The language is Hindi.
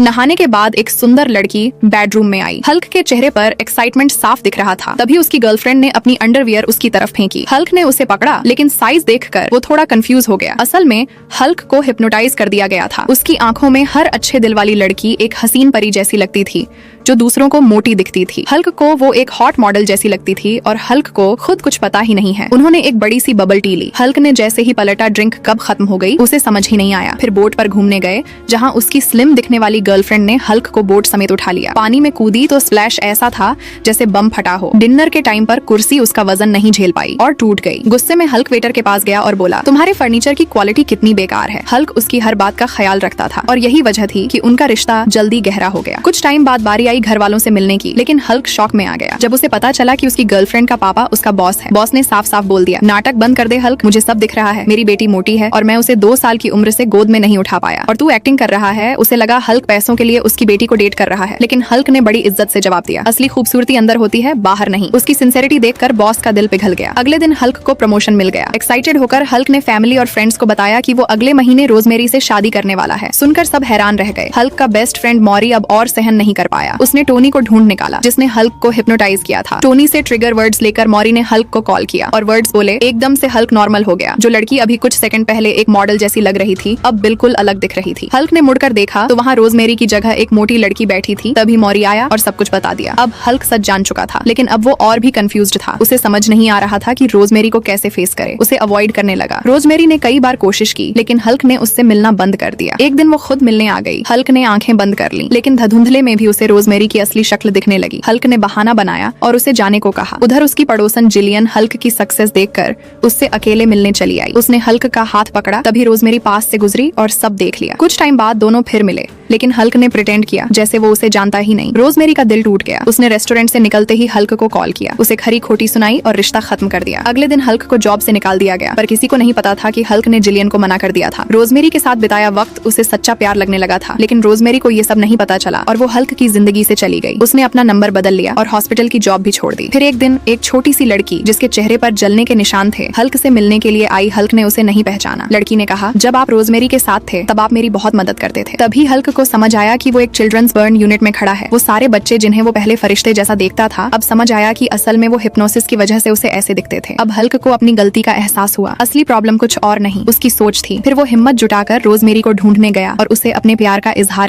नहाने के बाद एक सुंदर लड़की बेडरूम में आई। हल्क के चेहरे पर एक्साइटमेंट साफ दिख रहा था। तभी उसकी गर्लफ्रेंड ने अपनी अंडरवियर उसकी तरफ फेंकी। हल्क ने उसे पकड़ा, लेकिन साइज देखकर वो थोड़ा कंफ्यूज हो गया। असल में हल्क को हिप्नोटाइज कर दिया गया था। उसकी आंखों में हर अच्छे दिल वाली लड़की एक हसीन परी जैसी लगती थी जो दूसरों को मोटी दिखती थी। हल्क को वो एक हॉट मॉडल जैसी लगती थी और हल्क को खुद कुछ पता ही नहीं है। उन्होंने एक बड़ी सी बबल टी ली। हल्क ने जैसे ही पलटा, ड्रिंक कब खत्म हो गई उसे समझ ही नहीं आया। फिर बोट पर घूमने गए जहाँ उसकी स्लिम दिखने वाली गर्लफ्रेंड ने हल्क को बोट समेत उठा लिया। पानी में कूदी तो स्प्लैश ऐसा था जैसे बम फटा हो। डिनर के टाइम पर कुर्सी उसका वजन नहीं झेल पाई और टूट गई। गुस्से में हल्क वेटर के पास गया और बोला, तुम्हारे फर्नीचर की क्वालिटी कितनी बेकार है। हल्क उसकी हर बात का ख्याल रखता था और यही वजह थी कि उनका रिश्ता जल्दी गहरा हो गया। कुछ टाइम बाद बारी आई घर वालों से मिलने की, लेकिन हल्क शॉक में आ गया जब उसे पता चला कि उसकी गर्लफ्रेंड का पापा उसका बॉस है। बॉस ने साफ साफ बोल दिया, नाटक बंद कर दे हल्क, मुझे सब दिख रहा है। मेरी बेटी मोटी है और मैं उसे 2 साल की उम्र से गोद में नहीं उठा पाया और तू एक्टिंग कर रहा है। उसे लगा हल्क पैसों के लिए उसकी बेटी को डेट कर रहा है, लेकिन हल्क ने बड़ी इज्जत से जवाब दिया, असली खूबसूरती अंदर होती है, बाहर नहीं। उसकी सिंसेरिटी देखकर बॉस का दिल पिघल गया। अगले दिन हल्क को प्रमोशन मिल गया। एक्साइटेड होकर हल्क ने फैमिली और फ्रेंड्स को बताया कि वो अगले महीने रोजमेरी से शादी करने वाला है। सुनकर सब हैरान रह गए। हल्क का बेस्ट फ्रेंड मॉरी अब और सहन नहीं कर पाया। उसने टोनी को ढूंढ निकाला जिसने हल्क को हिप्नोटाइज किया था। टोनी से ट्रिगर वर्ड्स लेकर मॉरी ने हल्क को कॉल किया और वर्ड्स बोले। एकदम से हल्क नॉर्मल हो गया। जो लड़की अभी कुछ सेकंड पहले एक मॉडल जैसी लग रही थी अब बिल्कुल अलग दिख रही थी। हल्क ने मुड़कर देखा तो वहाँ रोजमेरी की जगह एक मोटी लड़की बैठी थी। तभी मॉरी आया और सब कुछ बता दिया। अब हल्क सच जान चुका था, लेकिन अब वो और भी कंफ्यूज्ड था। उसे समझ नहीं आ रहा था कि रोजमेरी को कैसे फेस करे। उसे अवॉइड करने लगा। रोजमेरी ने कई बार कोशिश की, लेकिन हल्क ने उससे मिलना बंद कर दिया। एक दिन वो खुद मिलने आ गई। हल्क ने आंखें बंद कर ली, लेकिन धुंधले में भी उसे रोजमेरी की असली शक्ल दिखने लगी। हल्क ने बहाना बनाया और उसे जाने को कहा। उधर उसकी पड़ोसन जिलियन हल्क की सक्सेस देखकर उससे अकेले मिलने चली आई। उसने हल्क का हाथ पकड़ा, तभी रोजमेरी पास से गुजरी और सब देख लिया। कुछ टाइम बाद दोनों फिर मिले, लेकिन हल्क ने प्रिटेंड किया जैसे वो उसे जानता ही नहीं। रोजमेरी का दिल टूट गया। उसने रेस्टोरेंट से निकलते ही हल्क को कॉल किया, उसे खरी खोटी सुनाई और रिश्ता खत्म कर दिया। अगले दिन हल्क को जॉब से निकाल दिया गया, पर किसी को नहीं पता था कि हल्क ने जिलियन को मना कर दिया था। रोजमेरी के साथ बिताया वक्त उसे सच्चा प्यार लगने लगा था, लेकिन रोजमेरी को ये सब नहीं पता चला और वो हल्क की जिंदगी से चली गई। उसने अपना नंबर बदल लिया और हॉस्पिटल की जॉब भी छोड़ दी। फिर एक दिन एक छोटी सी लड़की जिसके चेहरे पर जलने के निशान थे हल्क से मिलने के लिए आई। हल्क ने उसे नहीं पहचाना। लड़की ने कहा, जब आप रोजमेरी के साथ थे तब आप मेरी बहुत मदद करते थे। तभी हल्क को समझ आया कि वो एक चिल्ड्रंस बर्न यूनिट में खड़ा है। वो सारे बच्चे जिन्हें वो पहले फरिश्ते जैसा देखता था अब समझ आया कि असल में वो हिप्नोसिस की वजह से उसे ऐसे दिखते थे। अब हल्क को अपनी गलती का एहसास हुआ। असली प्रॉब्लम कुछ और नहीं, उसकी सोच थी। फिर वो हिम्मत जुटाकर रोजमेरी को ढूंढने गया और उसे अपने प्यार का इजहार